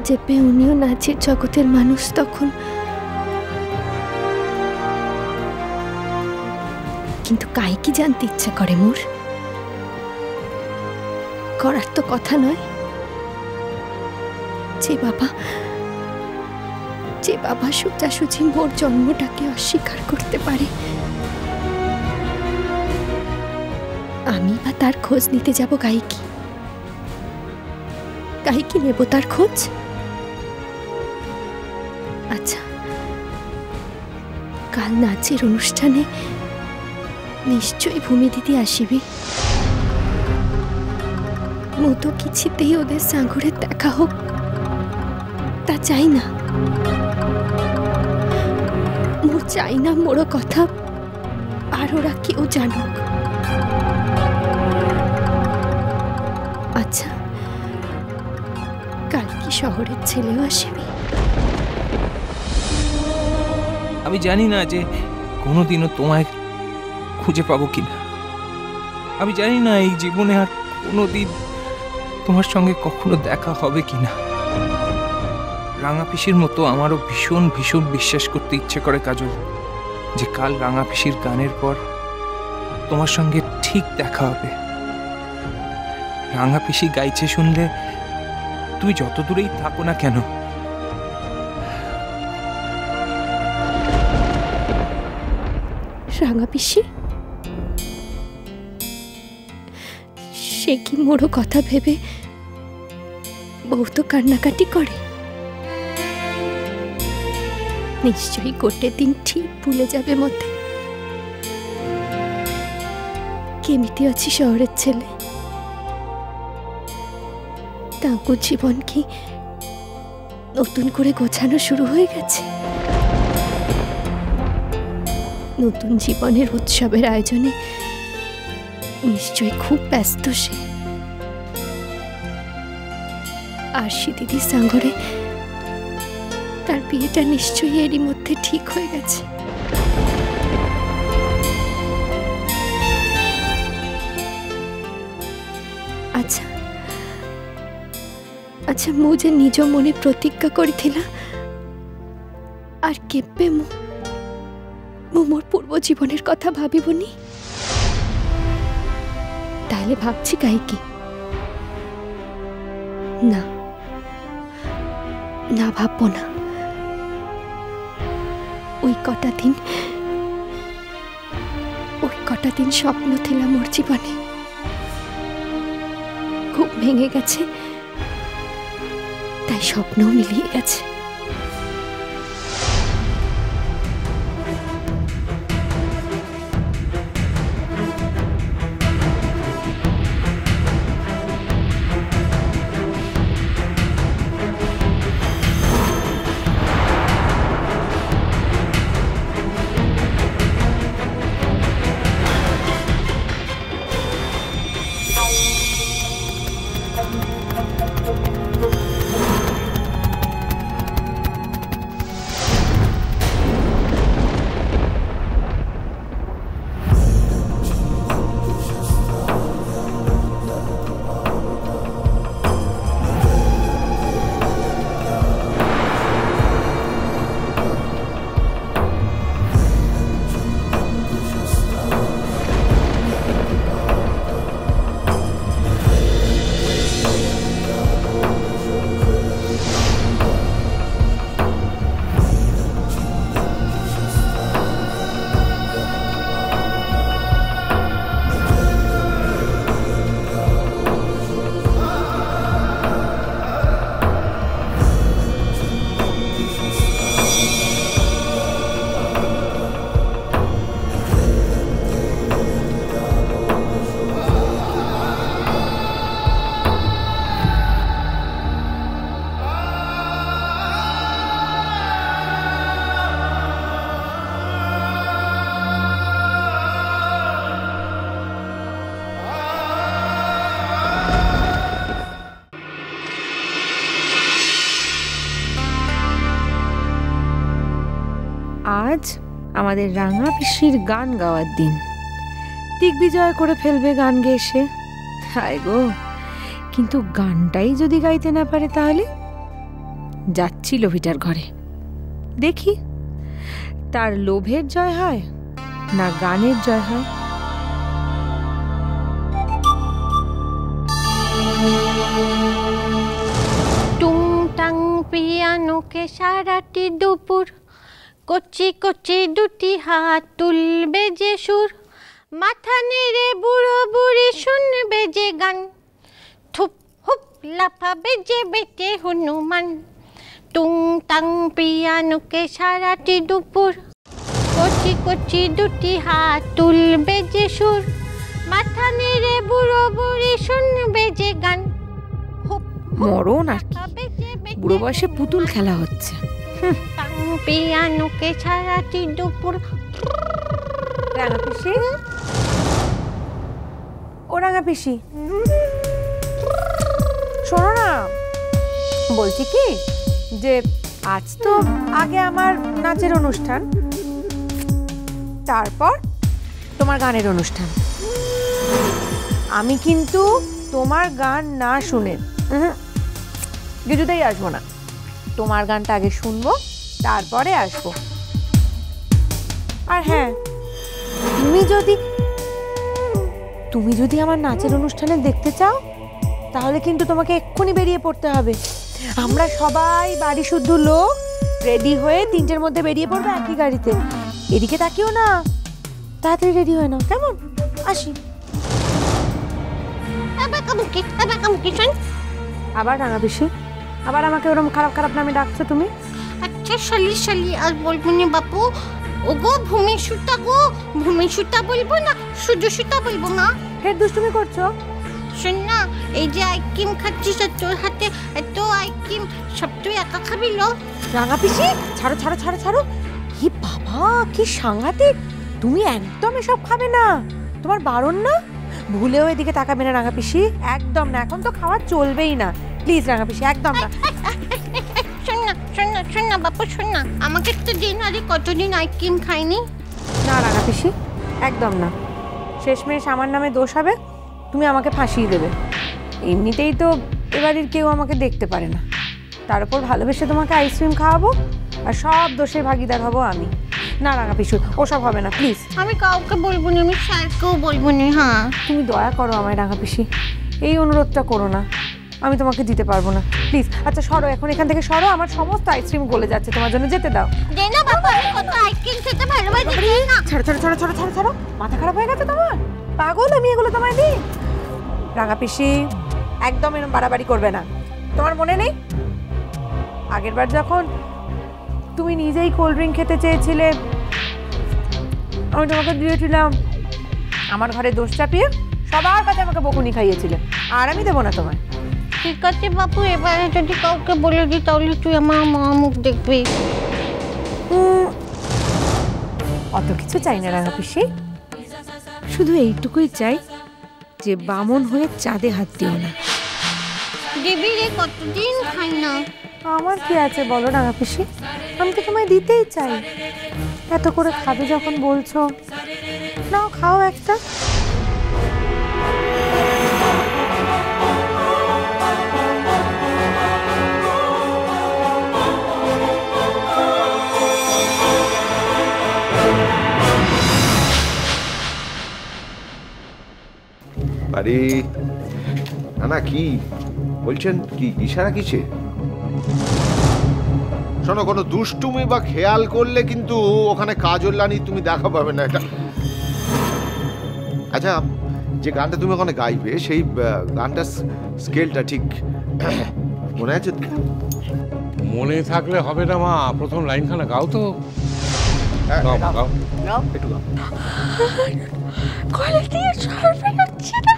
চেপে উনিও নাচের জগতের মানুষ, তখন কিন্তু কাই কি জানতে ইচ্ছা করে মোর? করার তো কথা নয়। যে বাবা সোজাসুজি মোর জন্মটাকে অস্বীকার করতে পারে, আমি বা তার খোঁজ নিতে যাব কাই কি নেব তার খোঁজ? আচ্ছা, কাল নাচের অনুষ্ঠানে নিশ্চয়ই ভূমি দিদি আসিবে। মতো কিছুতেই ওদের সাগরে দেখা হোক তা চাই না। মোর চাই না মোর কথা আর ওরা কেউ জানুক। আচ্ছা, কাল কি শহরের ছেলেও আসবে? আমি জানি না যে কোনোদিনও তোমায় খুঁজে পাবো কিনা। আমি জানি না এই জীবনে আর কোনোদিন তোমার সঙ্গে কখনো দেখা হবে কিনা। রাঙা পিসির মতো আমারও ভীষণ ভীষণ বিশ্বাস করতে ইচ্ছে করে কাজল, যে কাল রাঙা পিসির গানের পর তোমার সঙ্গে ঠিক দেখা হবে। রাঙা পিসি গাইছে শুনলে তুমি যত দূরেই থাকো না কেন, রাঙা পিসি সে কি মোড়ো কথা ভেবে বহুত কান্নাকাটি করে? নিশ্চয়ই গোটে দিন ঠিক ভুলে যাবে মতে। কেমিতি আছি শহরের ছেলে, তাঁকু জীবন কি নতুন করে গোছানো শুরু হয়ে গেছে? নতুন জীবনের উৎসবের আয়োজনে নিশ্চয়ই খুব ব্যস্ত সে। আরশি দিদির সাগরে তার বিয়েটা নিশ্চয়ই এরই মধ্যে ঠিক হয়ে গেছে। আচ্ছা আচ্ছা, মু যে নিজ মনে প্রতিজ্ঞা করিছিলা আর কেবে মু মোর পূর্ব জীবনের কথা ভাবিবনি, তাহলে ভাবছি কাইকি না না ভাববো না। ওই কটা দিন স্বপ্ন ছিল মোর জীবনে, খুব ভেঙে গেছে, তাই স্বপ্নও মিলিয়ে গেছে। আজ আমাদের রাঙা পিসির গান গাওয়ার দিন। দিগ্বিজয় করে ফেলবে গান গেয়ে সে। হায় গো, কিন্তু গানটাই যদি গাইতে না পারে তাহলে যাচ্ছি লোভিটার ঘরে, দেখি তার লোভের জয় হয় না গানের জয় হয়। টুংটাং পিয়ানোকে সারাটি দুপুর, কচি কচি দুটি হাত তুলবে যে সুর, মাথা নেড়ে বুড়ো বুড়ি শুনবে যে গান, থুপ হুপ লাফাবে যে বেটে হনুমান। টুংটাং পিয়ানোকে সারাটি দুপুর, কচি কচি দুটি হাত তুলবে যে সুর, মাথা নেড়ে বুড়ো বুড়ি শুনবে যে গান। মরণ আর কি, বুড়ো বয়সে পুতুল খেলা হচ্ছে। পিয়ানোকে সারাটি দুপুর। রাঙা পিসি, ও রাঙা পিসি, শোনো না, বলছি কি যে আজ তো আগে আমার নাচের অনুষ্ঠান, তারপর তোমার গানের অনুষ্ঠান। আমি কিন্তু তোমার গান না শুনে কিছুতেই আসবো না। তোমার গানটা আগে শুনবো, তারপরে আসবো। আর হ্যাঁ, তুমি যদি আমার নাচের অনুষ্ঠানে দেখতে চাও, তাহলে কিন্তু তোমাকে এক্ষুনি বেরিয়ে পড়তে হবে। আমরা সবাই বাড়ি শুদ্ধ লোক রেডি হয়ে 3টের মধ্যে বেরিয়ে পড়বো একই গাড়িতে। এদিকে তাকিও না, তাড়াতাড়ি রেডি হয়ে নাও, কেমন? আসি। আবার রাঙা পিসি, আবার আমাকে ওরকম খারাপ খারাপ নামে ডাকছো তুমি? আচ্ছা শালি শালি আর বলবো না বাপু। ওগো ভূমি সুতা গো, ভূমি সুতা বলবো না, শুধু সুতা বলবো না। ফের দুষ্টুমি করছো? শোন না, এই যে আইসক্রিম খাচ্ছিস আর তোর হাতে এত আইসক্রিম, সব তুই একা খাবি লো? রাঙা পিসি, ছাড়ো ছাড়ো ছাড়ো ছাড়ো। কি বাবা, কি সাংঘাতিক! তুমি একদম এসব খাবে না, তোমার বারণ না। ভুলেও এদিকে তাকাবে না রাঙা পিসি, একদম না। এখন তো খাওয়া চলবেই না, প্লিজ রাঙা পিসি, একদম না। শোন না শোন না শোন না বাপু, শোন না, আমাকে তো দিন আরে কতদিন আইসক্রিম খাইনি। না রাঙা পিসি, একদম না। শেষমেশ আমার নামে দোষ হবে, তুমি আমাকে ফাঁসিয়ে দেবে। এমনিতেই তো এবারের কেউ আমাকে দেখতে পারে না, তার উপর ভালোবেসে তোমাকে আইসক্রিম খাওয়াবো আর সব দোষের ভাগিদার হব আমি। না রাঙা পিসু, ওসব হবে না, প্লিজ। আমি কাউকে বলবো না, আমি স্যারকেও বলবো না। হ্যাঁ, তুমি দয়া করো আমায় রাঙা পিসি, এই অনুরোধটা করো না, আমি তোমাকে দিতে পারবো না, প্লিজ। আচ্ছা সরো, এখন এখান থেকে সরো, আমার সমস্ত আইসক্রিম গলে যাচ্ছে, তোমার জন্য যেতে দাও। দে না বাবা, আমি কত আইসক্রিম খেতে ভালোবাসি। না ছাড়ো ছাড়ো ছাড়ো ছাড়ো ছাড়ো ছাড়ো, মাথা খারাপ হয়ে গেছে তোমার? পাগল আমি এগুলো তোমায় দিই? রাঙা পিসি, একদম এরকম বাড়াবাড়ি করবে না। তোমার মনে নেই আগের বার যখন তুমি নিজেই কোল্ড ড্রিঙ্ক খেতে চেয়েছিলে, আমি তোমাকে দিয়েছিলাম আমার ঘরে দোষ চাপিয়ে, সবার কাছে আমাকে বকুনি খাইয়েছিলে, আর আমি দেবো না তোমায়। ঠিক আছে বাপু, এবারে যদি কাউকে বলে দিই তাহলে তুই আমার মা মুখ দেখবি। অত কিছু চাই না রাঙা পিসি, শুধু এইটুকুই চাই যে বামন হয়ে চাঁদে হাত দিও না। দেবী রে, কতদিন খাই না। আমার কি আছে বলো রাঙা পিসি, আমি তো তোমায় দিতেই চাই। এত করে খাবে যখন বলছো, নাও খাও একটা। আরে না না, কি বলছেন? কি ইশারা কিসে? শোনো, কোনো দুষ্টুমি বা খেয়াল করলে কিন্তু ওখানে কাজল্লানি তুমি দেখা পাবে না। এটা আচ্ছা, যে গানটা তুমি ওখানে গাইবে সেই গানটা স্কেলটা ঠিক মনে আছে? মনে থাকলে হবে না মা, প্রথম লাইনখানা গাও তো। গাও গাও, একটু গাও। গলা দিয়ে সরবে লাগছে না।